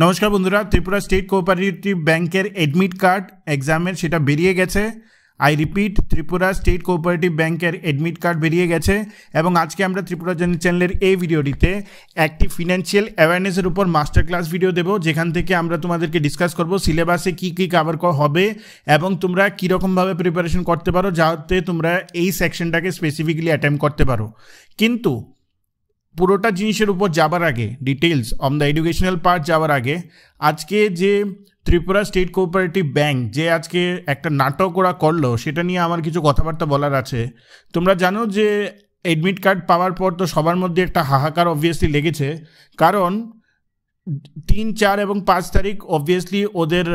নমস্কার বন্ধুরা, Tripura state cooperative ব্যাংকের এডমিট কার্ড এক্সামের সেটা বেরিয়ে গেছে। I repeat, Tripura state cooperative ব্যাংকের এডমিট কার্ড বেরিয়ে গেছে এবং আজকে আমরা ত্রিপুরা চ্যানেলের এই ভিডিওটিতে একটি ফিনান্সিয়াল অ্যাওয়ারনেসের উপর মাস্টার ক্লাস ভিডিও দেবো, যেখান থেকে আমরা তোমাদেরকে ডিসকাস করব সিলেবাসে কী কী কভার হবে এবং তোমরা কীরকমভাবে প্রিপারেশন করতে পারো যাতে তোমরা এই সেকশনটাকে স্পেসিফিক্যালি অ্যাটেম্প করতে পারো। কিন্তু পুরোটা জিনিসের উপর যাবার আগে, details on the educational part যাওয়ার আগে, আজকে যে ত্রিপুরা স্টেট কোঅপারেটিভ ব্যাংক যে আজকে একটা নাটক ওরা করলো সেটা নিয়ে আমার কিছু কথাবার্তা বলার আছে। তোমরা জানো যে এডমিট কার্ড পাওয়ার পর তো সবার মধ্যে একটা হাহাকার অবভিয়াসলি লেগেছে, কারণ 3, 4 এবং 5 তারিখ অবভিয়াসলি ওদের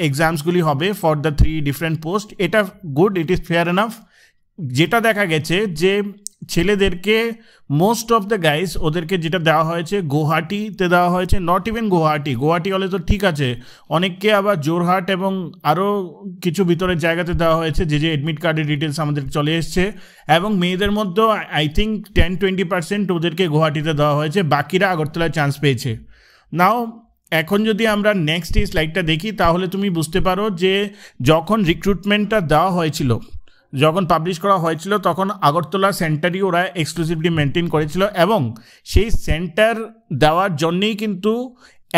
এক্সামসগুলি হবে ফর দ্য 3 ডিফারেন্ট পোস্ট। এটা good, it is fair enough. যেটা দেখা গেছে যে ছেলেদেরকে মোস্ট অফ দ্য গাইজ ওদেরকে যেটা দেওয়া হয়েছে গুয়াহাটিতে দেওয়া হয়েছে, নট ইভেন গুয়াহাটি হলে তো ঠিক আছে, অনেককে আবার জোরহাট এবং আরও কিছু ভিতরের জায়গাতে দেওয়া হয়েছে যে এডমিট কার্ডের ডিটেলস আমাদের চলে এসছে। এবং মেয়েদের মধ্যেও আই থিঙ্ক 10-20% ওদেরকে গুয়াহাটিতে দেওয়া হয়েছে, বাকিরা আগরতলায় চান্স পেয়েছে। নাও এখন যদি আমরা নেক্সট এই স্লাইডটা দেখি তাহলে তুমি বুঝতে পারো যে যখন রিক্রুটমেন্টটা দেওয়া হয়েছিল, যখন পাবলিশ করা হয়েছিল, তখন আগরতলা সেন্টারই ওরা এক্সক্লুসিভলি মেনটেন করেছিল এবং সেই সেন্টার দেওয়ার জন্যেই কিন্তু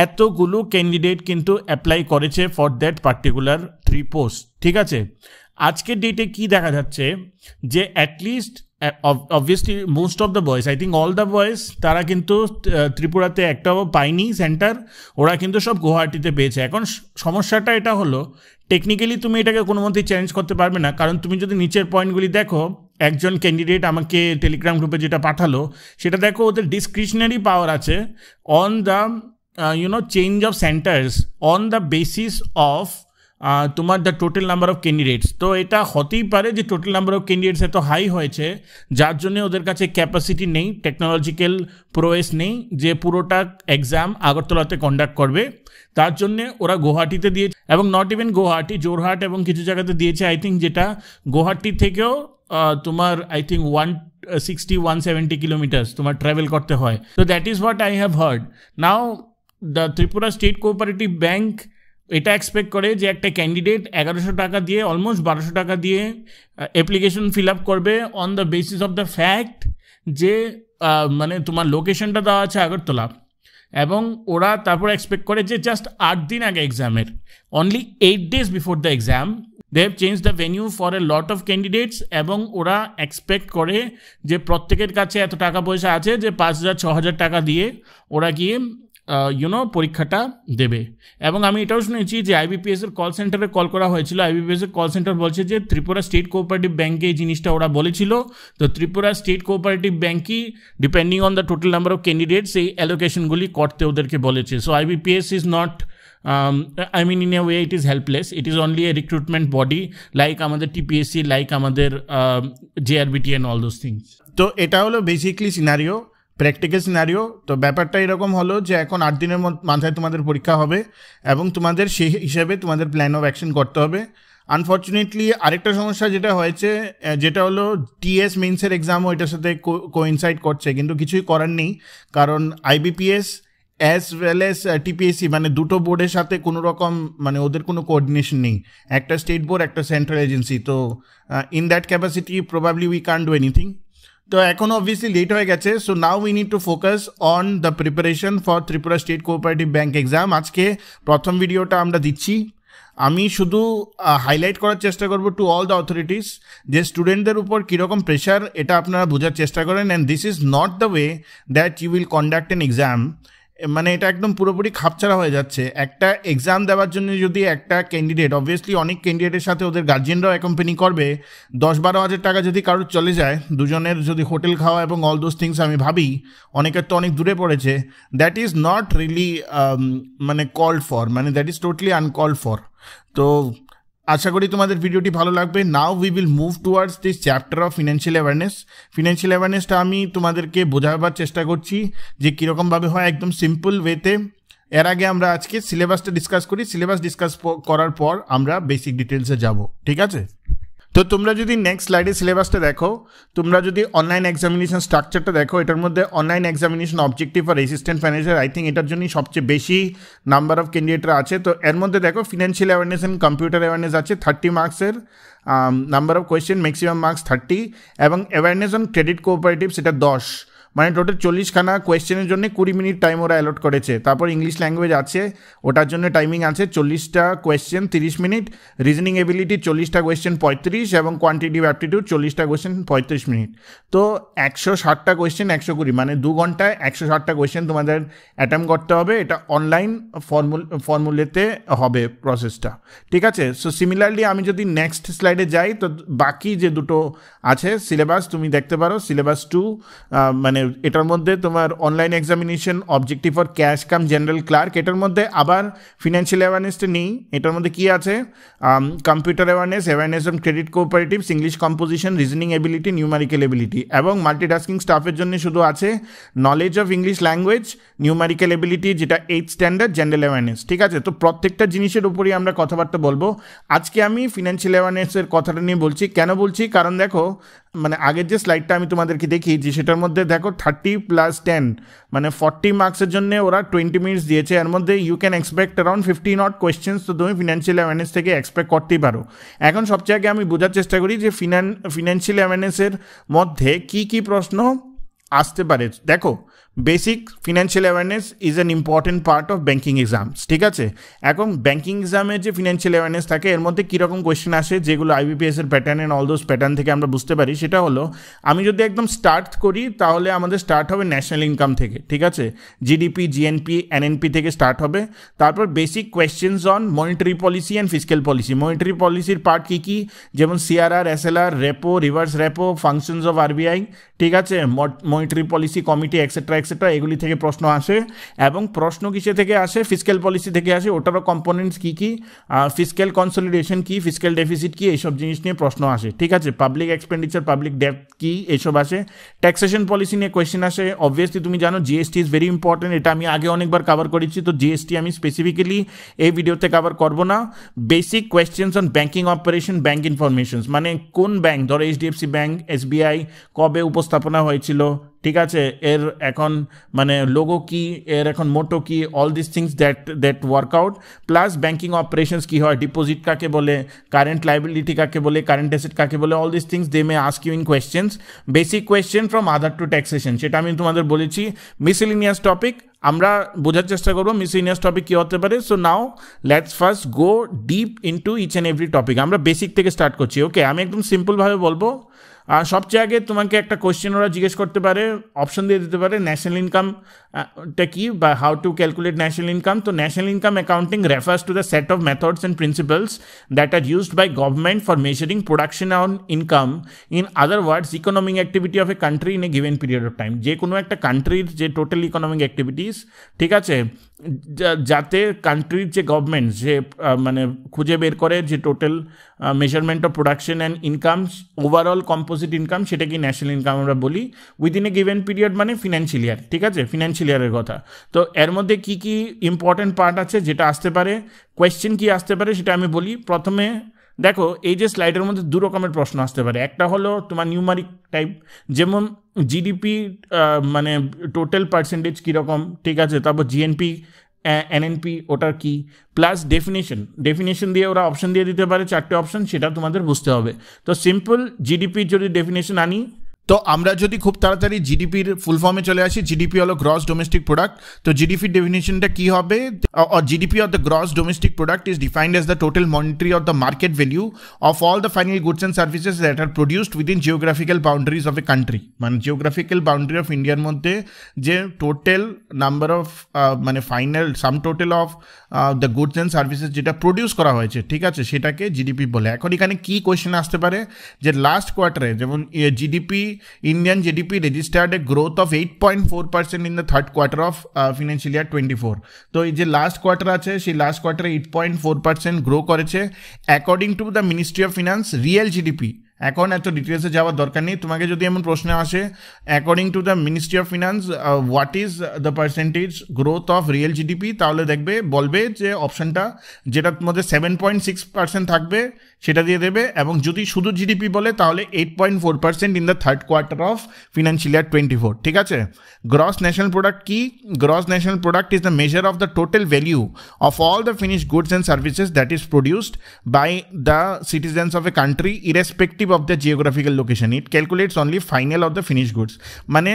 এতগুলো ক্যান্ডিডেট কিন্তু অ্যাপ্লাই করেছে ফর দ্যাট পার্টিকুলার 3 পোস্ট। ঠিক আছে, আজকের ডেটে কি দেখা যাচ্ছে যে at least obviously most of the boys, I think all the boys, তারা কিন্তু ত্রিপুরাতে একটাও পায়নি সেন্টার, ওরা কিন্তু সব গুয়াহাটিতে পেয়েছে। এখন সমস্যাটা এটা হলো, টেকনিক্যালি তুমি এটাকে কোনো মতেই চ্যালেঞ্জ করতে পারবে না, কারণ তুমি যদি নিচের পয়েন্টগুলি দেখো, একজন ক্যান্ডিডেট আমাকে টেলিগ্রাম গ্রুপে যেটা পাঠালো সেটা দেখো, ওদের ডিসক্রিশনারি পাওয়ার আছে on the change of centres on the basis of তোমার the total number of candidates. তো এটা হতেই পারে যে টোটাল নাম্বার অফ ক্যান্ডিডেটস এত হাই হয়েছে যার জন্য ওদের কাছে ক্যাপাসিটি নেই, টেকনোলজিক্যাল প্রোয়েস নেই যে পুরোটা এক্সাম আগরতলাতে কন্ডাক্ট করবে। তার জন্যে ওরা গুয়াহাটিতে দিয়েছে এবং নট ইভেন গুয়াহাটি, জোরহাট এবং কিছু জায়গাতে দিয়েছে আই থিঙ্ক, যেটা গুয়াহাটি থেকেও তোমার আই থিঙ্ক 160-170 কিলোমিটার্স তোমার ট্রাভেল করতে হয়। তো that is what I have heard. Now the Tripura state cooperative bank এটা এক্সপেক্ট করে যে একটা ক্যান্ডিডেট 1100 টাকা দিয়ে, অলমোস্ট 1200 টাকা দিয়ে অ্যাপ্লিকেশন ফিল আপ করবে on the basis of the fact যে মানে তোমার লোকেশনটা দেওয়া আছে আগরতলা, এবং ওরা তারপর এক্সপেক্ট করে যে জাস্ট 8 দিন আগে এক্সামের, only 8 days before the exam they have change the venue for a lot of candidates, এবং ওরা এক্সপেক্ট করে যে প্রত্যেকের কাছে এত টাকা পয়সা আছে যে 5000-6000 টাকা দিয়ে ওরা গিয়ে পরীক্ষাটা দেবে। এবং আমি এটাও শুনেছি যে আইবিপিএসের কল সেন্টারে কল করা হয়েছিল, আইবিপিএসের কল সেন্টার বলছে যে ত্রিপুরা স্টেট কোঅপারেটিভ ব্যাঙ্কে এই জিনিসটা ওরা বলেছিল। তো ত্রিপুরা স্টেট কোঅপারেটিভ ব্যাঙ্কই depending on the total number of candidates এই অ্যালোকেশনগুলি করতে ওদেরকে বলেছে। So IBPS is not I mean in a way it is helpless, it is only a recruitment body like আমাদের TPSC, like আমাদের JRBT and all those things. তো এটা হলো basically scenario, practical scenario. তো ব্যাপারটা এরকম হলো যে এখন 8 দিনের মাথায় তোমাদের পরীক্ষা হবে এবং তোমাদের সেই হিসাবে তোমাদের প্ল্যান অফ অ্যাকশন করতে হবে। আনফর্চুনেটলি আরেকটা সমস্যা যেটা হয়েছে, যেটা হলো টিএস মেইনসের এক্সামও এটার সাথে কোইনসাইড করছে, কিন্তু কিছুই করার নেই, কারণ IBPS as well as TPSC মানে দুটো বোর্ডের সাথে কোনো রকম মানে ওদের কোনো কোঅর্ডিনেশন নেই, একটা স্টেট বোর্ড একটা সেন্ট্রাল এজেন্সি। তো in that capacity probably we can't do anything. তো এখন অবভিয়াসলি লেট হয়ে গেছে, so now we need to focus on the preparation for Tripura state cooperative bank exam. আজকে প্রথম ভিডিওটা আমরা দিচ্ছি, আমি শুধু হাইলাইট করার চেষ্টা করব টু অল দ্য অথরিটিস যে স্টুডেন্টদের উপর কীরকম প্রেশার এটা আপনারা বোঝার চেষ্টা করেন, and this is not the way that you will conduct an exam. মানে এটা একদম পুরোপুরি খাপছাড়া হয়ে যাচ্ছে। একটা এক্সাম দেওয়ার জন্য যদি একটা ক্যান্ডিডেট, অবভিয়াসলি অনেক ক্যান্ডিডেটের সাথে ওদের গার্জিয়ানরাও অ্যাকম্পানি করবে, 10-12 হাজার টাকা যদি কারোর চলে যায়, দুজনের যদি হোটেল খাওয়া এবং অল দোজ থিংস আমি ভাবি, অনেকের তো অনেক দূরে পড়েছে, দ্যাট ইজ নট রিয়েলি মানে কল্ড ফর, মানে that is totally uncalled for. তো আশা করি তোমাদের ভিডিওটি ভালো লাগবে। Now we will move towards this chapter of financial awareness. Financial অ্যাওয়ারনেসটা আমি তোমাদেরকে বোঝাবার চেষ্টা করছি যে কীরকমভাবে হয়, একদম সিম্পল ওয়েতে। এর আগে আমরা আজকে সিলেবাসটা ডিসকাস করি, সিলেবাস ডিসকাস করার পর আমরা বেসিক ডিটেলসে যাব, ঠিক আছে? তো তোমরা যদি নেক্সট স্লাইডে সিলেবাসটা দেখো, তোমরা যদি অনলাইন এক্সামিনেশন স্ট্রাকচারটা দেখো, এটার মধ্যে অনলাইন এক্সামিনেশন অবজেক্টিভ আর অ্যাসিস্ট্যান্ট ম্যানেজার আই থিঙ্ক এটার জন্যই সবচেয়ে বেশি নাম্বার অফ ক্যান্ডিডেটরা আছে। তো এর মধ্যে দেখো financial awareness and computer awareness আছে 30 মার্কসের, number of question maximum marks 30, এবং অ্যাওয়ারনেস অন ক্রেডিট কোঅপারেটিভ সেটা 10, মানে টোটাল 40খানা কোয়েশ্চেনের জন্য 20 মিনিট টাইম ওরা অ্যালট করেছে। তারপর ইংলিশ ল্যাঙ্গুয়েজ আছে, ওটার জন্য টাইমিং আছে 40টা কোয়েশ্চেন 30 মিনিট, রিজনিং এবিলিটি 40টা কোয়েশ্চেন 35, এবং কোয়ান্টিটিভ অ্যাপটিটিউড 40টা কোয়েশ্চেন 35 মিনিট। তো 160টা কোয়েশ্চেন 120, মানে 2 ঘন্টায় 160টা কোয়েশ্চেন তোমাদের অ্যাটেম্প করতে হবে। এটা অনলাইন ফর্মুলেতে হবে প্রসেসটা, ঠিক আছে। সো সিমিলারলি আমি যদি নেক্সট স্লাইডে যাই, তো বাকি যে দুটো আছে সিলেবাস তুমি দেখতে পারো, সিলেবাস 2, মানে এটার মধ্যে তোমার online examination objective for cash cum general clerk, এটার মধ্যে আবার ফিনান্সিয়াল অ্যাওয়ারনেসটা নেই। এটার মধ্যে কি আছে, computer awareness on credit cooperatives, English composition, reasoning ability, numerical ability, এবং মাল্টিটাস্কিং স্টাফের জন্য শুধু আছে knowledge of English language, numerical ability যেটা 8th স্ট্যান্ডার্ড, জেনারেল অ্যাওয়ারনেস, ঠিক আছে। তো প্রত্যেকটা জিনিসের উপরই আমরা কথাবার্তা বলবো। আজকে আমি ফিনান্সিয়াল অ্যাওয়ারনেসের কথাটা নিয়ে বলছি, কেন বলছি, কারণ দেখো মানে আগের যে স্লাইডটা আমি তোমাদেরকে দেখি যে সেটার মধ্যে দেখো 30 + 10 মানে 40 মার্কসের জন্য ওরা 20 মিনিটস দিয়েছে। এর মধ্যে you can expect around 50 not questions, তো তুমি ফিনান্সিয়াল অ্যাওয়ারনেস থেকে এক্সপেক্ট করতেই পারো। এখন সবচেয়ে আগে আমি বোঝার চেষ্টা করি যে ফিনান্সিয়াল অ্যাওয়ারনেসের মধ্যে কি কি প্রশ্ন আসতে পারে। দেখো basic financial awareness is an important part of banking exams, ঠিক আছে। এখন ব্যাঙ্কিং এক্সামের যে ফিনান্সিয়াল অ্যাওয়ারনেস থাকে এর মধ্যে কীরকম কোয়েশ্চেন আসে, যেগুলো আইবিপিএসের pattern and all those pattern থেকে আমরা বুঝতে পারি, সেটা হলো আমি যদি একদম স্টার্ট করি তাহলে আমাদের স্টার্ট হবে ন্যাশনাল ইনকাম থেকে, ঠিক আছে। জিডিপি, জিএনপি, এনএনপি থেকে স্টার্ট হবে। তারপর basic questions on monetary policy and fiscal policy. Monetary পলিসির পার্ট কী কী, যেমন CRR, SLR, repo, reverse repo, functions of RBI, ঠিক আছে, monetary policy committee, etcetera etcetera, এগুলি থেকে প্রশ্ন আসে। এবং প্রশ্ন কিসে থেকে আসে, ফিসক্যাল পলিসি থেকে আসে, ওটারও কম্পোনেন্টস কী কী, ফিসক্যাল কনসলিডেশন কী, ফিসক্যাল ডেফিসিট কী, এইসব জিনিস নিয়ে প্রশ্ন আসে, ঠিক আছে। পাবলিক এক্সপেন্ডিচার, পাবলিক ডেট কী, এইসব আসে। ট্যাক্সেশন পলিসি নিয়ে কোয়েশ্চেন আসে। অবভিয়াসলি তুমি জানো জিএসটি ইজ ভেরি ইম্পর্টেন্ট, এটা আমি আগে অনেকবার কভার করেছি, তো জিএসটি আমি স্পেসিফিক্যালি এই ভিডিওতে কভার করবো না। Basic questions on banking operation, bank informations, মানে কোন ব্যাঙ্ক, ধরো এইচডিএফসি ব্যাঙ্ক, এসবিআই কবে উপস্থাপনা হয়েছিল, ঠিক আছে, এর এখন মানে লোগো কি, এর এখন মোটো কি, all this things that work out, plus banking operations কী হয়, ডিপোজিট কাকে বলে, কারেন্ট লাইবিলিটি কাকে বলে, কারেন্ট অ্যাসেট কাকে বলে, all this things they may ask you in questions. Basic question from other to taxation, সেটা আমি তোমাদের বলেছি। মিসেলিনিয়াস টপিক আমরা বোঝার চেষ্টা করবো মিসেলিনিয়াস টপিক কী হতে পারে। So now let's first go deep into each and every topic. আমরা বেসিক থেকে স্টার্ট করছি, ওকে। আমি একদম সিম্পলভাবে বলবো। সবচেয়ে আগে তোমাকে একটা কোয়েশ্চেন ওরা জিজ্ঞেস করতে পারে, অপশন দিয়ে দিতে পারে ন্যাশনাল ইনকামটা কি, বা how to calculate national income. তো national income accounting refers to the set of methods and principles that are used by government for measuring production on income, in other words economic activity of a country in a given period of time. যে কোনো একটা কান্ট্রির যে total economic activities, ঠিক আছে, যাতে কান্ট্রির যে গভর্নমেন্ট যে মানে খুঁজে বের করে যে total measurement of production and income, overall composite income, সেটাকে ন্যাশনাল ইনকাম আমরা বলি, উইদিন এ গিভেন পিরিয়ড, মানে ফিনান্সিয়াল ইয়ার, ঠিক আছে, ফিনান্সিয়াল ইয়ারের কথা। তো এর মধ্যে কী কী ইম্পর্টেন্ট পার্ট আছে যেটা আসতে পারে, কোয়েশ্চেন কী আসতে পারে সেটা আমি বলি। প্রথমে দেখো এই যে স্লাইডের মধ্যে দু রকমের প্রশ্ন আসতে পারে। একটা হলো তোমার নিউমারিক টাইপ, যেমন জিডিপি মানে টোটাল পার্সেন্টেজ কীরকম, ঠিক আছে, তারপর জিএনপি, এনএনপি ওটার কি, প্লাস ডেফিনেশন দিয়ে ওরা অপশন দিয়ে দিতে পারে 4টে অপশন, সেটা তোমাদের বুঝতে হবে। তো সিম্পল জিডিপির যদি ডেফিনেশন আনি, তো আমরা যদি খুব তাড়াতাড়ি জিডিপির ফুল ফর্মে চলে আসি, জিডিপি হলো গ্রস ডোমেস্টিক প্রোডাক্ট। তো জিডিপির ডেফিনেশনটা কি হবে, GDP of the gross domestic product is defined as the total monetary of the market value of all the final goods and services that are produced within geographical boundaries of a country. মানে geographical boundary of ইন্ডিয়ার মধ্যে যে total number of মানে final some total of the goods and services যেটা produce করা হয়েছে, ঠিক আছে, সেটাকে জিডিপি বলে। এখন এখানে কি কোয়েশ্চেন আসতে পারে, যে লাস্ট কোয়ার্টারে যেমন GDP, Indian GDP registered a growth of 8.4% in the third quarter of financial year 24. তো এই যে লাস্ট কোয়ার্টার আছে, সেই লাস্ট কোয়ার্টারে 8.4% গ্রো করেছে। According to the ministry of finance, real GDP এখন এত ডিটেলসে যাওয়ার দরকার নেই। তোমাকে যদি এমন প্রশ্ন আসে according to the ministry of finance what is the percentage growth of real GDP, তাহলে বলবে যে অপশনটা যেটার মধ্যে 7.6% থাকবে সেটা দিয়ে দেবে, এবং যদি শুধু জিডিপি বলে তাহলে 8.4% in the third quarter of financial year 24। ঠিক আছে। গ্রস ন্যাশনাল প্রোডাক্ট কি? Gross national product is the measure of the total value of all the finished goods and services that is produced by the citizens of a country irrespective of the geographical location. It calculates only final of the finished goods. মানে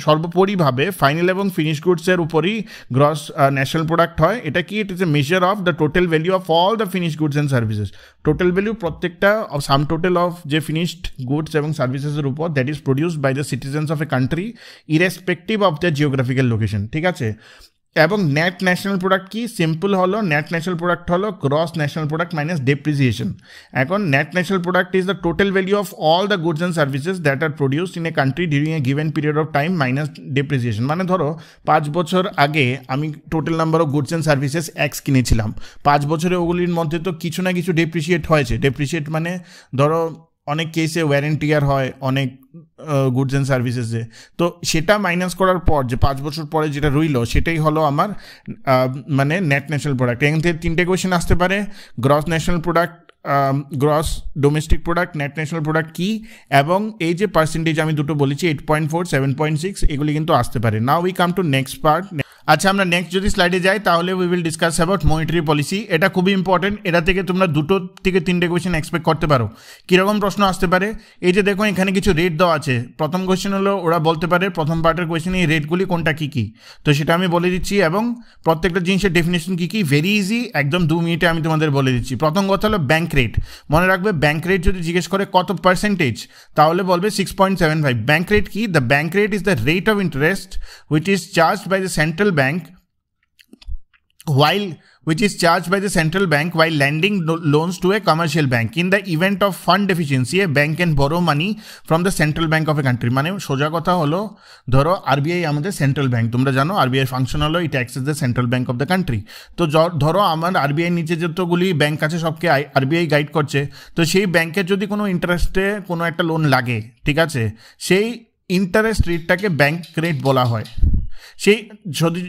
সর্বোপরিভাবে final এবং finished গুডসের উপরই gross national product হয়। এটা কি? It is a measure of the total value of all the finished goods and services. Total value প্রত্যেকটা sum total of যে ফিনিশড গুডস এবং সার্ভিসেসের উপর that is produced by the citizens of a country irrespective of the geographical location. ঠিক আছে। এবং net national product কি? Simple হলো নেট ন্যাশনাল প্রোডাক্ট হলো gross national product minus depreciation. এখন net national product is the total value of all the goods and services that are produced in a country during a given period of time minus depreciation. মানে ধরো 5 বছর আগে আমি total number of goods and services X কিনেছিলাম, 5 বছরে ওগুলির মধ্যে তো কিছু না কিছু ডেপ্রিসিয়েট হয়েছে। ডেপ্রিসিয়েট মানে ধরো অনেক কেসে ওয়ারেন্টি ইয়ার হয় অনেক গুডস অ্যান্ড সার্ভিসেসে, তো সেটা মাইনাস করার পর যে 5 বছর পরে যেটা রইল সেটাই হলো আমার মানে নেট ন্যাশনাল প্রোডাক্ট। এখান থেকে 3টে কোয়েশ্চেন আসতে পারে, gross national product, gross domestic product, net national product কি, এবং এই যে পার্সেন্টেজ আমি দুটো বলেছি 8.4, 7.6 এগুলি কিন্তু আসতে পারে। Now we come to next part. আচ্ছা, আমরা নেক্সট যদি স্লাইডে যাই তাহলে we will discuss about monetary policy. এটা খুবই ইম্পর্টেন্ট, এটা থেকে তোমরা 2 থেকে 3টে কোয়েশ্চেন এক্সপেক্ট করতে পারো। কীরকম প্রশ্ন আসতে পারে? এই যে দেখো এখানে কিছু রেট দেওয়া আছে। প্রথম কোয়েশ্চেন হলো ওরা বলতে পারে প্রথম পার্টের কোয়েশ্চেন এই রেটগুলি কোনটা কী কী, তো সেটা আমি বলে দিচ্ছি, এবং প্রত্যেকটা জিনিসের ডেফিনেশন কী কী ভেরি ইজি, একদম 2 মিনিটে আমি তোমাদের বলে দিচ্ছি। প্রথম কথা হলো ব্যাংক রেট। মনে রাখবে ব্যাংক রেট যদি জিজ্ঞেস করে কত পার্সেন্টেজ তাহলে বলবে 6.75। ব্যাংক রেট কি? The bank rate is the rate of interest which is charged by the central bank while lending loans to a commercial bank. In the event of fund deficiency, a bank can borrow money from the central bank of a country. মানে সোজা কথা হলো ধরো RBI আমাদের central bank, তোমরা জানো RBI function হলো ইট acts as the central bank of the country. তো ধরো আমার আরবিআই নিচে যতগুলি ব্যাংক আছে সবকে আরবিআই গাইড করছে, তো সেই ব্যাংকের যদি কোনো ইন্টারেস্টে কোনো একটা লোন লাগে, ঠিক আছে, সেই ইন্টারেস্ট রেটটাকে ব্যাংক রেট বলা হয়। সেই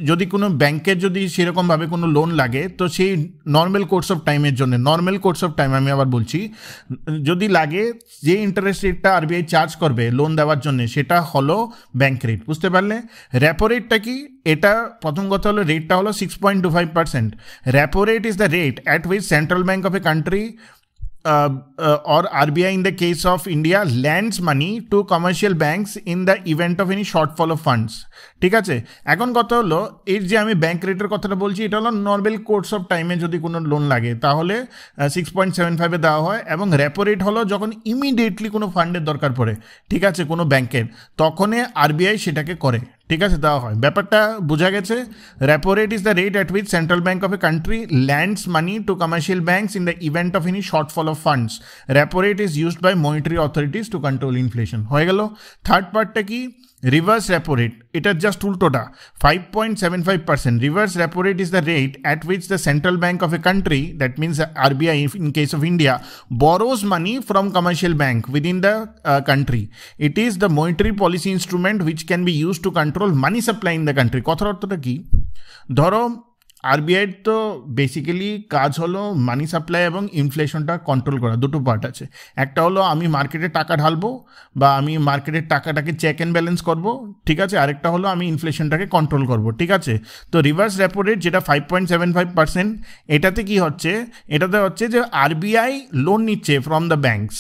যদি কোনো ব্যাংকের যদি সেরকমভাবে কোনো লোন লাগে, তো সেই নর্মাল কোর্স অফ টাইমের জন্য, নর্মাল কোর্স অফ টাইম আমি আবার বলছি, যদি লাগে যে ইন্টারেস্ট রেটটা আরবিআই চার্জ করবে লোন দেওয়ার জন্য সেটা হলো ব্যাংক রেট। বুঝতে পারলে? র্যাপো রেটটা কি? এটা প্রথম কথা হলো রেটটা হলো 6.25%। Repo rate is the rate at which central bank of a country or RBI in the case of India lends money to commercial banks in the event of any shortfall of funds. ঠিক আছে, এখন কথা হলো এর যে আমি bank রেটের কথাটা বলছি এটা হলো নর্মাল কোর্স অফ টাইমে যদি কোনো লোন লাগে তাহলে 6.75 দেওয়া হয়, এবং র্যাপো রেট হলো যখন ইমিডিয়েটলি কোনো ফান্ডের দরকার পড়ে, ঠিক আছে, কোনো ব্যাংকের, তখনই আরবিআই সেটাকে করে, ঠিক আছে, দেওয়া হয়। ব্যাপারটা বোঝা গেছে? Repo rate is the rate at which central bank of a country lends money to commercial banks in the event of any shortfall of funds. Repo rate is used by monetary authorities to control inflation. হয়ে গেল। Third পার্টটা কি? Reverse repo rate. এটা just উল্টোটা, 5.75%. Reverse repo rate is the rate at which the central bank of a country, that means RBI in case of India, borrows money from commercial bank within the country. It is the monetary policy instrument which can be used to control money supply in the country. কথার অর্থটা কি? ধরো আরবিআইয়ের তো basically কাজ হলো মানি supply এবং ইনফ্লেশনটা control করা। দুটো পার্ট আছে, একটা হলো আমি মার্কেটে টাকা ঢালবো বা আমি মার্কেটের টাকাটাকে চেক অ্যান্ড ব্যালেন্স করবো, ঠিক আছে, আরেকটা হলো আমি ইনফ্লেশনটাকে কন্ট্রোল করবো, ঠিক আছে। তো রিভার্স রেপো রেট যেটা 5.75%, এটাতে কি হচ্ছে? এটাতে হচ্ছে যে আরবিআই লোন নিচ্ছে ফ্রম দ্য ব্যাঙ্কস,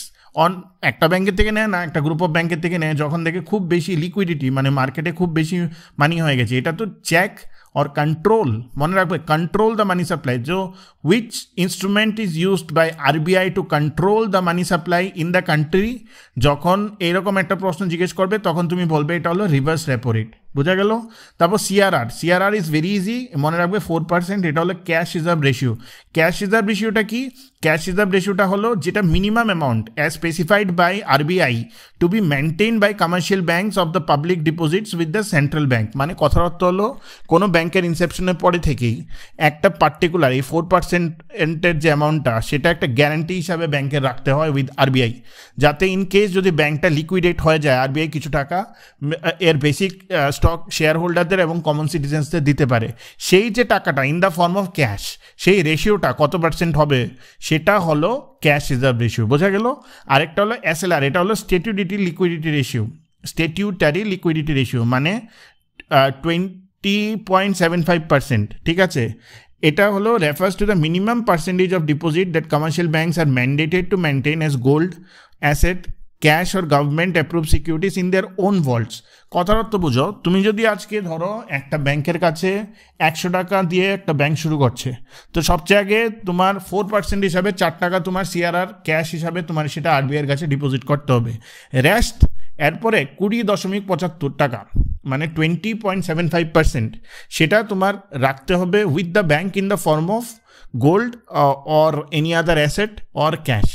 একটা ব্যাংকের থেকে নেয় না, একটা গ্রুপ অফ ব্যাংকের থেকে নেয় যখন দেখে খুব বেশি লিকুইডিটি, মানে মার্কেটে খুব বেশি মানি হয়ে গেছে। এটা তো চেক or control, মনে রাখবে, control the money supply, so which instrument is used by RBI to control the money supply in the country। যখন এরকম একটা প্রশ্ন জিজ্ঞেস করবে তখন তুমি বলবে এটা হলো রিভার্স রেপো রেট, বোঝা গেল। তারপর সিআরআর ইজ ভেরি ইজি, মনে রাখবে 4%, এটা হলো cash reserve ratio. Cash reserve রেশিওটা কি? ক্যাশ রিজার্ভ রেশিওটা হলো যেটা minimum amount as specified by RBI to be maintain by commercial banks of the public deposits with the central bank. মানে কথার অর্থ হলো কোনো ব্যাংকের ইনসেপশনের পরে থেকেই একটা পার্টিকুলার এই 4%-এর যে অ্যামাউন্টটা সেটা একটা গ্যারান্টি হিসাবে ব্যাংকের রাখতে হয় উইথ আরবিআই, যাতে ইন কেস যদি ব্যাংকটা লিকুইডেট হয়ে যায় আরবিআই কিছু টাকা এর বেসিক স্টক শেয়ার হোল্ডারদের এবং কমন সিটিজেন্সদের দিতে পারে। সেই যে টাকাটা in the form of cash, সেই রেশিওটা কত পার্সেন্ট হবে সেটা হলো ক্যাশ রিজার্ভ রেশিও। বোঝা গেল। আরেকটা হলো এসএলআর, এটা হলো স্ট্যাটিউটরি লিকুইডিটি রেশিও, মানে 20.75%। ঠিক আছে, এটা হলো refers to the minimum percentage of deposit that commercial banks are mandated to maintain as gold asset, cash or government approve securities in their own vaults. কথার অর্থ বুঝো, তুমি যদি আজকে ধরো একটা ব্যাংকের কাছে 100 টাকা দিয়ে একটা ব্যাংক শুরু করছে, তো সবচেয়ে আগে তোমার 4% হিসাবে 4 টাকা তোমার সিআরআর ক্যাশ হিসাবে তোমার সেটা আরবিআইয়ের কাছে ডিপোজিট করতে হবে। রেস্ট এরপরে 20.75 টাকা মানে 20.75% সেটা তোমার রাখতে হবে with the bank in the form of gold or any other asset or cash.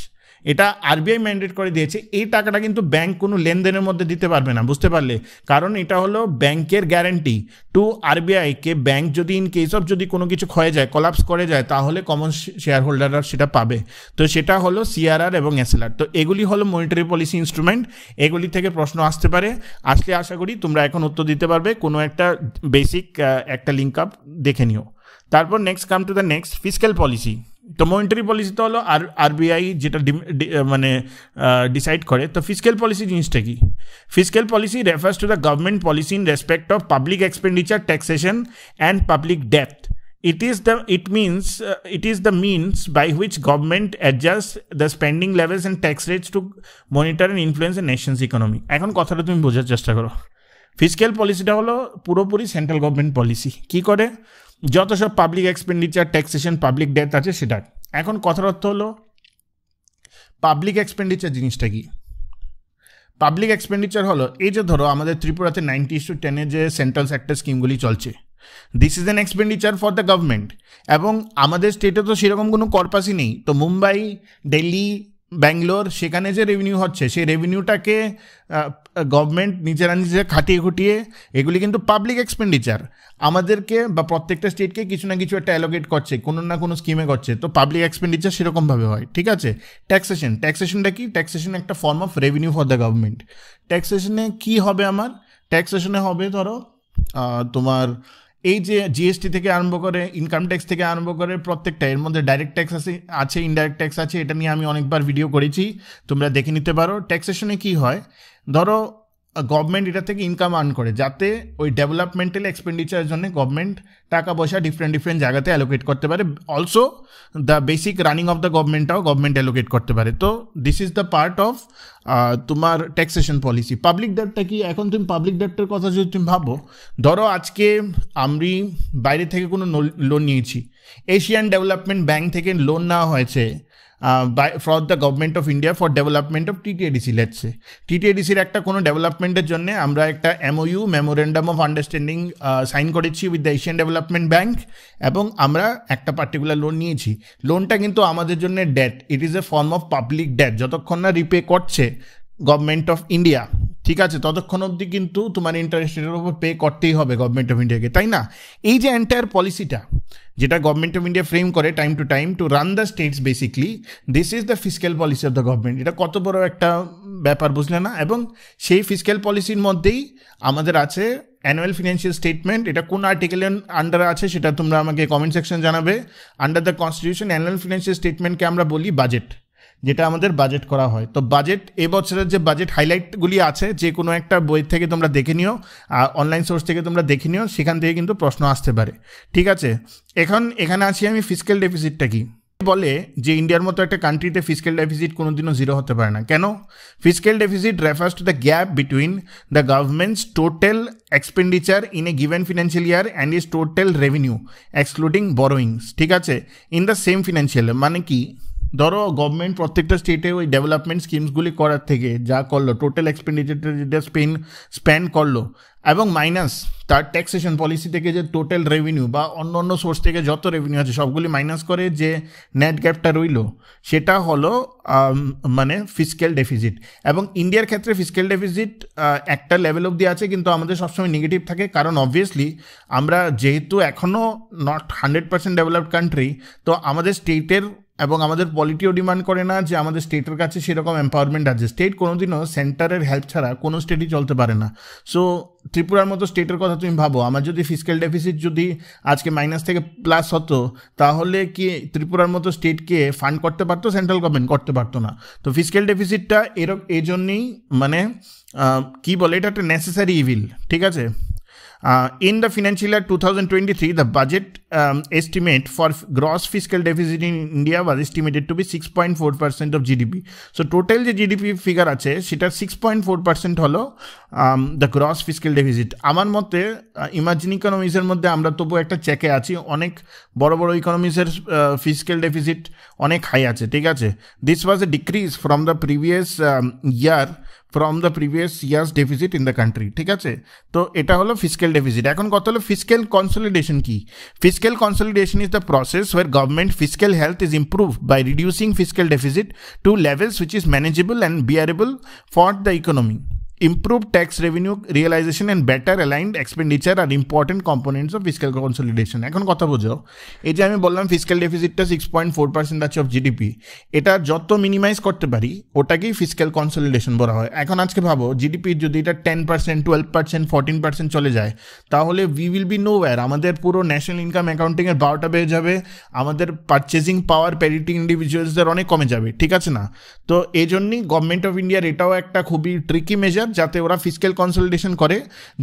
এটা আরবিআই ম্যান্ডেট করে দিয়েছে। এই টাকাটা কিন্তু ব্যাংক কোনো লেনদেনের মধ্যে দিতে পারবে না, বুঝতে পারলে? কারণ এটা হলো ব্যাংকের গ্যারান্টি টু আরবিআইকে। ব্যাংক যদি ইন কেস অফ যদি কোনো কিছু ক্ষয়ে যায়, কলাপস করে যায়, তাহলে কমন শেয়ার হোল্ডাররা সেটা পাবে। তো সেটা হলো সিআরআর এবং এসএলআর। তো এগুলি হলো মনিটারি পলিসি ইনস্ট্রুমেন্ট, এগুলি থেকে প্রশ্ন আসতে পারে। আসলে আশা করি তোমরা এখন উত্তর দিতে পারবে। কোনো একটা বেসিক একটা লিঙ্ক আপ দেখে নিও। তারপর next come to the next, fiscal policy. তো মনিটারি পলিসি তো হলো আরবিআই যেটা মানে ডিসাইড করে। তো ফিসক্যাল পলিসি জিনিসটা কি? Fiscal policy refers to the government policy in respect of public expenditure, taxation and public ডেপ্ট। It is the means by which government adjusts the spending levels and tax rates to monitor and influence the nation's economy. এখন কথাটা তুমি বোঝার চেষ্টা করো। Fiscal পলিসিটা হলো পুরোপুরি central government policy. কি করে? যত সব public expenditure, taxation, public debt আছে সেটা। এখন কথার অর্থ হলো পাবলিক এক্সপেন্ডিচার জিনিসটা কি? পাবলিক এক্সপেন্ডিচার হলো এই যে ধরো আমাদের ত্রিপুরাতে 90:10 যে সেন্ট্রাল সেক্টর স্কিমগুলি চলছে, this is an expenditure for the government. এবং আমাদের স্টেটে তো সেরকম কোনো কর্পাসই নেই। তো মুম্বাই, দিল্লি, ব্যাঙ্গালোর, সেখানে যে রেভিনিউ হচ্ছে সেই রেভিনিউটাকে গভর্নমেন্ট নিজেরা খাটিয়ে খুটিয়ে, এগুলি কিন্তু পাবলিক এক্সপেন্ডিচার আমাদেরকে বা প্রত্যেকটা স্টেটকে কিছু না কিছু একটা অ্যালোকেট করছে, কোনো না কোনো স্কিমে করছে। তো পাবলিক এক্সপেন্ডিচার সেরকমভাবে হয়। ঠিক আছে। ট্যাক্সেশনটা কি? ট্যাক্সেশন একটা form of revenue for the government. ট্যাক্সেশনে কি হবে? আমার ট্যাক্সেশনে হবে ধরো তোমার এই যে জিএসটি থেকে আরম্ভ করে, ইনকাম ট্যাক্স থেকে আরম্ভ করে প্রত্যেকটা, এর মধ্যে ডাইরেক্ট ট্যাক্স আছে, ইনডাইরেক্ট ট্যাক্স আছে। এটা নিয়ে আমি অনেকবার ভিডিও করেছি, তোমরা দেখে নিতে পারো। ট্যাক্সেশনে কি হয়? ধরো গভর্নমেন্ট এটা থেকে ইনকাম আর্ন করে, যাতে ওই ডেভেলপমেন্টাল এক্সপেন্ডিচারের জন্য গভর্নমেন্ট টাকা পয়সা ডিফারেন্ট জায়গাতে অ্যালোকেট করতে পারে। Also the basic running of the গভর্নমেন্টটাও গভর্নমেন্ট অ্যালোকেট করতে পারে। তো this is the part of তোমার ট্যাক্সেশন পলিসি। পাবলিক ডেটটা কি? এখন তুমি পাবলিক ডেটের কথা যদি তুমি ভাবো, ধরো আজকে আমি বাইরে থেকে কোনো লোন নিয়েছি, এশিয়ান ডেভেলপমেন্ট ব্যাঙ্ক থেকে লোন নেওয়া হয়েছে for the government of India for development of TTADC. Let's say টিটিএডিসির একটা কোনো ডেভেলপমেন্টের জন্য আমরা একটা MOU, memorandum of understanding sign করেছি with the Asian Development Bank, এবং আমরা একটা পার্টিকুলার লোন নিয়েছি। লোনটা কিন্তু আমাদের জন্য debt, it is a form of public debt. যতক্ষণ না রিপে করছে গভর্নমেন্ট অফ ইন্ডিয়া, ঠিক আছে, ততক্ষণ অবধি কিন্তু তোমার ইন্টারেস্ট রেটের উপর পে করতেই হবে গভর্নমেন্ট অফ ইন্ডিয়াকে, তাই না? এই যে এন্টায়ার পলিসিটা যেটা গভর্নমেন্ট অফ ইন্ডিয়া ফ্রেম করে time to time to run the states, basically this is the fiscal policy of the government. এটা কত বড় একটা ব্যাপার, বুঝলে না? এবং সেই ফিসক্যাল পলিসির মধ্যেই আমাদের আছে অ্যানুয়াল ফিনান্সিয়াল স্টেটমেন্ট। এটা কোন আর্টিকেলের আন্ডারে আছে সেটা তোমরা আমাকে কমেন্ট সেকশন জানাবে। Under the constitution annual financial স্টেটমেন্টকে আমরা বলি বাজেট, যেটা আমাদের বাজেট করা হয়। তো বাজেট, এবছরের যে বাজেট হাইলাইটগুলি আছে, যে কোনো একটা বই থেকে তোমরা দেখে নিও, অনলাইন সোর্স থেকে তোমরা দেখে নিও, সেখান থেকে কিন্তু প্রশ্ন আসতে পারে। ঠিক আছে। এখানে আছি আমি, ফিসক্যাল ডেফিসিটটা কি? বলে যে ইন্ডিয়ার মতো একটা কান্ট্রিতে ফিসক্যাল ডেফিসিট কোনোদিনও জিরো হতে পারে না। কেন? Fiscal deficit refers to the gap between the government's total expenditure in a given financial year and is total revenue excluding borrowings. ঠিক আছে, ইন দ্য সেম ফিনান্সিয়াল। মানে কি? ধরো গভর্নমেন্ট প্রত্যেকটা স্টেটে ওই ডেভেলপমেন্ট স্কিমসগুলি করার থেকে যা করলো, টোটাল এক্সপেন্ডিচারটা যেটা স্পেন্ড করলো এবং মাইনাস তার ট্যাক্সেশন পলিসি থেকে যে টোটাল রেভিনিউ বা অন্য অন্য সোর্স থেকে যত রেভিনিউ আছে সবগুলি মাইনাস করে যে নেট গ্যাপটা রইল, সেটা হলো মানে ফিসক্যাল ডেফিসিট। এবং ইন্ডিয়ার ক্ষেত্রে ফিসক্যাল ডেফিসিট একটা লেভেল অবধি আছে, কিন্তু আমাদের সবসময় নেগেটিভ থাকে, কারণ অবভিয়াসলি আমরা যেহেতু এখনও নট 100% ডেভেলপড কান্ট্রি, তো আমাদের স্টেটের এবং আমাদের পলিটিও ডিমান্ড করে না যে আমাদের স্টেটের কাছে সেরকম এম্পাওয়ারমেন্ট আছে। স্টেট কোনোদিনও সেন্টারের হেল্প ছাড়া কোনো স্টেটই চলতে পারে না। সো ত্রিপুরার মতো স্টেটের কথা তুমি ভাবো, আমার যদি ফিসক্যাল ডেফিসিট যদি আজকে মাইনাস থেকে প্লাস হতো, তাহলে কি ত্রিপুরার মতো স্টেটকে ফান্ড করতে পারতো? সেন্ট্রাল গভর্নমেন্ট করতে পারতো না। তো ফিসক্যাল ডেফিসিটটা এই জন্যেই মানে কি বলে, এটা একটা নেসেসারি ইভিল, ঠিক আছে। In the financial year 2023, the budget estimate for gross fiscal deficit in India was estimated to be 6.4% of GDP. So total যে GDP figure আছে সেটা 6.4% হলো the gross fiscal deficit. আমার মতে ইমার্জিং ইকোনমিজের মধ্যে আমরা তবু একটা চেকে আছি, অনেক বড় বড় ইকোনমিজের ফিসক্যাল ডেফিসিট অনেক হাই আছে, ঠিক আছে। This was A decrease from the previous years deficit in the country, ঠিক আছে। তো এটা হলো ফিসক্যাল ডেফিসিট। এখন কত হলো ফিসক্যাল কনসলিডেশন কি? Fiscal consolidation is the process where government fiscal health is improved by reducing fiscal deficit to levels which is manageable and bearable for the economy. Improved tax revenue realization and better aligned expenditure are important components of fiscal consolidation. এখন কথা বোঝো, এই যে আমি বললাম fiscal ডেফিসিটটা 6.4% আছে of GDP, এটা যত মিনিমাইজ করতে পারি ওটাকেই ফিসক্যাল কনসলিডেশন বলা হয়। এখন আজকে ভাবো জিডিপি যদি এটা 10%, 12%, 14% চলে যায়, তাহলে উই উইল বি নোওয়্যার। আমাদের পুরো ন্যাশনাল ইনকাম অ্যাকাউন্টিংয়ের 12টা বেড়ে যাবে, আমাদের পারচেজিং পাওয়ার প্যারিটি ইন্ডিভিজুয়ালসদের অনেক কমে যাবে, ঠিক আছে না? তো এই জন্যই গভর্নমেন্ট অফ ইন্ডিয়ার এটাও একটা খুবই ট্রিকি মেজার, যাতে ওরা ফিসক্যাল কনসলিডেশন করে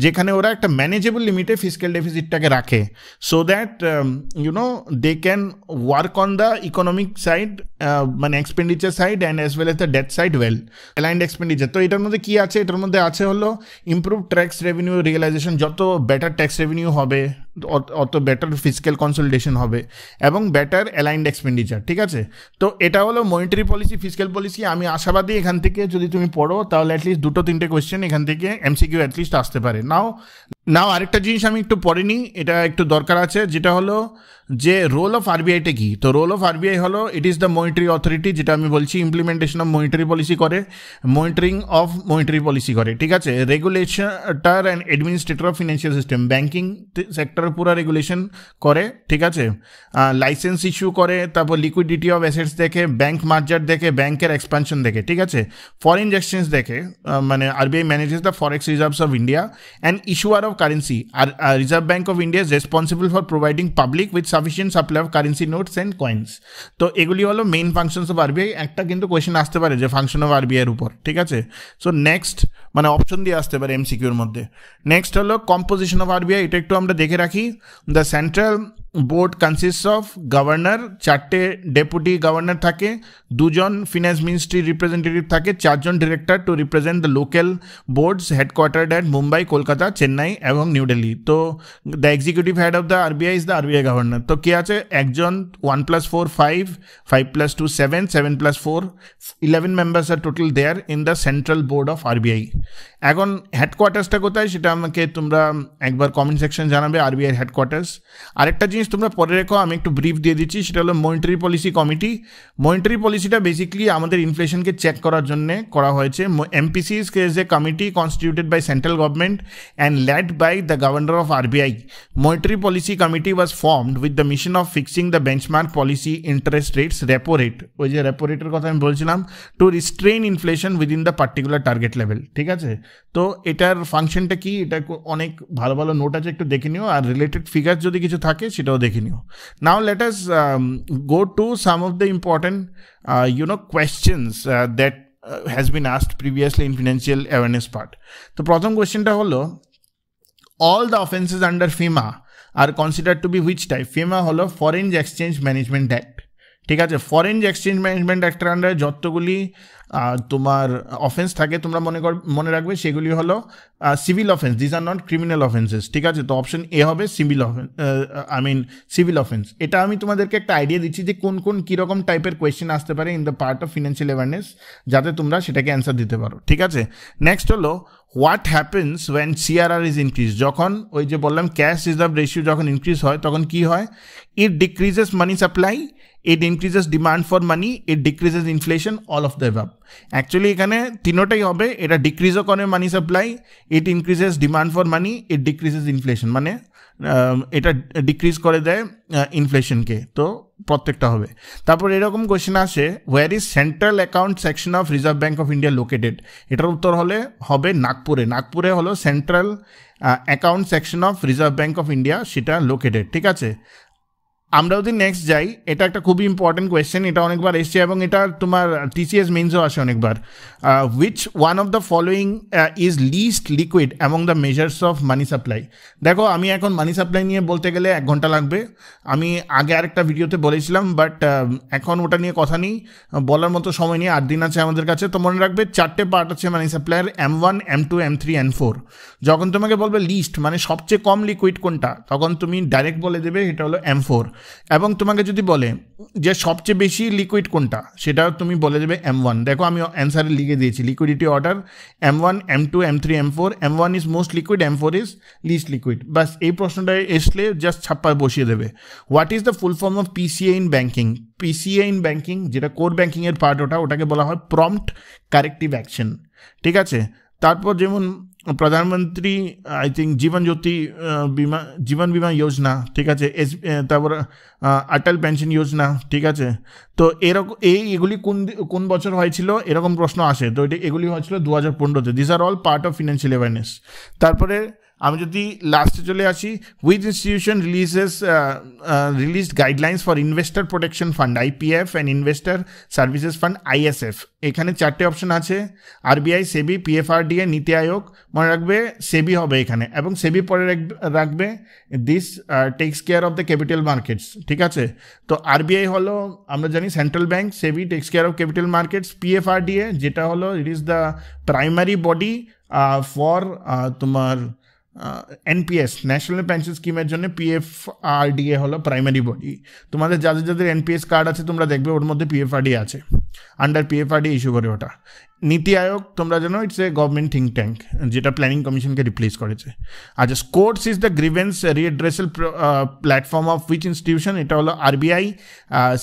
যেখানে ওরা একটা ম্যানেজেবল লিমিটে ফিসক্যাল ডেফিসিটটাকে রাখে, so that they can work on the economic side, মানে expenditure side and as well as the debt side well aligned expenditure. তো এটার মধ্যে কি আছে? এটার মধ্যে আছে হলো ইমপ্রুভ ট্যাক্স রেভিনিউ রিয়েলাইজেশন, যত বেটার ট্যাক্স রেভিনিউ হবে অত বেটার ফিসক্যাল কনসলিডেশন হবে, এবং বেটার অ্যালাইন্ড এক্সপেন্ডিচার, ঠিক আছে। তো এটা হলো মনিটারি পলিসি, ফিসক্যাল পলিসি। আমি আশাবাদী এখান থেকে যদি তুমি পড়ো তাহলে অ্যাটলিস্ট 2-3টে কোয়েশ্চেন এখান থেকে এমসিকিউ অ্যাটলিস্ট আসতে পারে। নাও আরেকটা জিনিস আমি একটু পড়ে নিই, এটা একটু দরকার আছে, যেটা হলো যে রোল অফ আরবিআইটা কি। তো রোল অফ আরবিআই হলো it is the monetary authority, যেটা আমি বলছি ইমপ্লিমেন্টেশন অফ মনিটারি পলিসি করে, মনিটরিং অফ মনিটারি পলিসি করে, ঠিক আছে। Regulator and administrator of financial system, banking সেক্টরের পুরো রেগুলেশন করে, ঠিক আছে। লাইসেন্স ইস্যু করে, তারপর লিকুইডিটি অফ অ্যাসেটস দেখে, ব্যাঙ্ক মার্জার দেখে, ব্যাঙ্কের এক্সপানশন দেখে, ঠিক আছে। ফরেন এক্সচেঞ্জ দেখে, মানে RBI manages the forex reserves of India and issuer of currency. আর Reserve Bank of India is responsible for providing public with sufficient supply of currency notes and coins. তো এগুলি হলো main functions of RBI. একটা কিন্তু question আসতে পারে যে function of RBI এর উপর, ঠিক আছে। সো নেক্সট মানে অপশন দিয়ে আসতে পারে এমসিকিউর মধ্যে। নেক্সট হলো কম্পোজিশন অফ আরবিআই, এটা একটু আমরা দেখে রাখি। The central board consists of governor, 4টে ডেপুটি গভর্নর থাকে, 2জন ফিনান্স মিনিস্ট্রি রিপ্রেজেন্টেটিভ থাকে, 4জন director to represent the local boards headquartered at Mumbai, Kolkata, Chennai এবং নিউ দিল্লি। তো the executive head of the RBI is the RBI governor. তো কে আছে? একজন, 1 + 4 5, 5 + 2 7, 7 + 4 11 মেম্বার্স আর total there in the central board of RBI. এখন হেডকোয়ার্টার্সটা কোথায় সেটা আমাকে তোমরা একবার কমেন্ট সেকশন জানাবে, আরবিআই হেডকোয়ার্টার্স। আরেকটা জিনিস তোমরা পরে রেখো, আমি একটু ব্রিফ দিয়ে দিচ্ছি, সেটা হলো মনিটারি পলিসি কমিটি। মনিটারি পলিসিটা বেসিক্যালি আমাদের ইনফ্লেশনকে চেক করার জন্য করা হয়েছে। MPCs is a committee constituted by central government and led by the governor of RBI. Monetary Policy Committee was formed with the mission of fixing the benchmark policy interest rates, repo rate, ওই যে repo rate এর কথা আমি বলছিলাম, to restrain inflation within the particular target level, ঠিক আছে। তো এটার ফাংশনটা কি, এটা অনেক ভালো ভালো নোট আছে, একটু দেখে নিও, আর রিলেটেড ফিগার যদি কিছু থাকে সেটাও দেখে নিও। Now let us go to some of the important questions that has been asked previously in financial awareness part. তো প্রথম কোয়েশ্চেনটা হলো all the offenses under FEMA are considered to be which type? FEMA হলো foreign exchange management act, ঠিক আছে। Foreign exchange management অ্যাক্টের আন্ডারে যতগুলি তোমার অফেন্স থাকে তোমরা মনে রাখবে সেগুলি হলো civil offence, this are not criminal offences, ঠিক আছে। তো অপশন এ হবে সিভিল অফেন্স, সিভিল অফেন্স। এটা আমি তোমাদেরকে একটা আইডিয়া দিচ্ছি যে কোন কোন কীরকম টাইপের কোয়েশ্চেন আসতে পারে in the part of financial awareness, যাতে তোমরা সেটাকে অ্যান্সার দিতে পারো, ঠিক আছে। নেক্সট হলো what happens when CRR is increase, যখন ওই যে বললাম ক্যাশ রিজার্ভ রেশিও যখন ইনক্রিজ হয় তখন কি হয়, it decreases money supply, it increases demand for money, it decreases inflation, all of the above. Actually এখানে তিনোটাই হবে, এটা ডিক্রিজও করে মানি supply, it increases demand for money, it decreases inflation, মানে এটা ডিক্রিজ করে দেয় ইনফ্লেশনকে, তো প্রত্যেকটা হবে। তারপর এরকম কোয়েশ্চেন আসে, where is central account section of reserve Bank of India located, এটার উত্তর হবে নাগপুরে। নাগপুরে হলো central account section of reserve Bank of India, সেটা লোকেটেড, ঠিক আছে। আমরা যদি নেক্সট যাই, এটা একটা খুবই ইম্পর্টেন্ট কোয়েশ্চেন, এটা অনেকবার এসছে এবং এটা তোমার টিসিএস মেইনসও আসে অনেকবার। Which one of the following is least liquid among the measures of money supply. দেখো আমি এখন মানি সাপ্লাই নিয়ে বলতে গেলে 1 ঘন্টা লাগবে, আমি আগে আরেকটা ভিডিওতে বলেছিলাম, বাট এখন ওটা নিয়ে কথা নেই, বলার মতো সময় নিয়ে 8 দিন আছে আমাদের কাছে। তো মনে রাখবে 4টে পার্ট আছে মানি সাপ্লাইয়ের, M1, M2, M3, M4। যখন তোমাকে বলবে লিস্ট মানে সবচেয়ে কম লিকুইড কোনটা, তখন তুমি ডাইরেক্ট বলে দেবে এটা হলো M4। এবং তোমাকে যদি বলে যে সবচেয়ে বেশি লিকুইড কোনটা, সেটা তুমি বলে দেবে M1। দেখো আমি অ্যান্সারে লিখে দিয়েছি liquidity order, M1, M2, M3, M4, M1 is most liquid, M4 is least liquid. বাস এই প্রশ্নটা আসলে জাস্ট ছাপ্পায় বসিয়ে দেবে। What is the full form of PCA in banking? PCA in banking যেটা কোর ব্যাঙ্কিংয়ের পার্ট, ওটাকে বলা হয় প্রম্পট কারেক্টিভ অ্যাকশন, ঠিক আছে। তারপর যেমন প্রধানমন্ত্রী আই থিঙ্ক জীবন বিমা যোজনা, ঠিক আছে, তারপর অটল পেনশন যোজনা, ঠিক আছে। তো এগুলি কোন বছর হয়েছিল এরকম প্রশ্ন আসে, তো এগুলি হয়েছিল 2015-তে। This are all part of financial awareness. তারপরে আমি যদি লাস্টে চলে আসি, which institution released guidelines for investor protection fund, IPF, and investor services fund, ISF। এখানে 4টে অপশন আছে, RBI, SEBI, PFRDA, নীতি আয়োগ। মনে রাখবে সেবি হবে এখানে, এবং সেবি পরে রাখবে this text care of the capital markets, ঠিক আছে। তো RBI হলো আমরা জানি central bank, SEBI text care of capital markets, PFRDA যেটা হলো it is the primary body for তোমার NPS ন্যাশনাল পেনশন স্কিমের জন্য PFRDA হলো প্রাইমারি বডি। তোমাদের যাদের NPS কার্ড আছে তোমরা দেখবে ওর মধ্যে PFRDA আছে, আন্ডার PFRDA ইস্যু করে ওটা। নীতি আয়োগ তোমরা জানো it's a government think tank, যেটা প্ল্যানিং কমিশনকে রিপ্লেস করেছে। আচ্ছা, courts is the grievance redressal platform of which institution? এটা হলো RBI,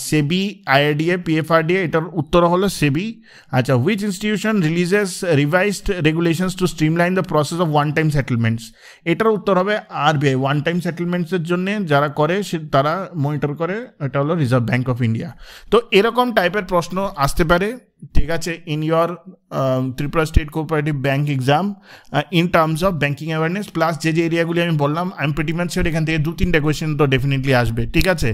SEBI, IRDA, PFRDA, এটার উত্তর হলো SEBI। আচ্ছা, which institution releases revised regulations two streamline the process of one time settlements? এটার উত্তর হবে RBI। ওয়ান টাইম সেটেলমেন্টসের জন্য যারা করে তারা মনিটর করে, এটা হলো রিজার্ভ ব্যাঙ্ক অফ ইন্ডিয়া। তো এরকম টাইপের প্রশ্ন আসতে পারে, ঠিক আছে, in your Tripura state cooperative bank exam in terms of banking awareness. Plus যে এরিয়াগুলি আমি বললাম, I am pretty much sure এখান থেকে 2-3টা কোয়েশ্চেন তো ডেফিনেটলি আসবে, ঠিক আছে।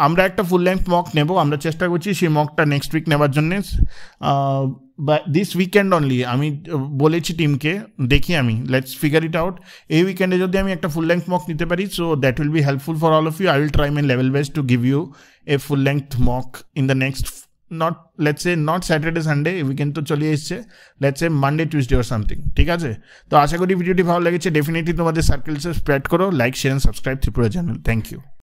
আমরা একটা ফুল লেন্থ মক নেব, আমরা চেষ্টা করছি সেই মকটা নেক্সট উইক নেওয়ার জন্যে, বা দিস উইকেন্ড অনলি। আমি বলেছি টিমকে, দেখি আমি লেটস ফিগার ইট আউট। এই উইকেন্ডে যদি আমি একটা ফুল লেন্থ মক নিতে পারি, so that will be helpful for all of you. I will try my level best to give you a full length mock in the next, let's say not Saturday Sunday, weekend তো চলে এসছে, let's say Monday, Tuesday or something, ঠিক আছে। তো আশা করি ভিডিওটি ভালো লেগেছে, ডেফিনেটলি তোমাদের সার্কেলসে স্প্রেড করো, like, share, subscribe Tripura channel. Thank you.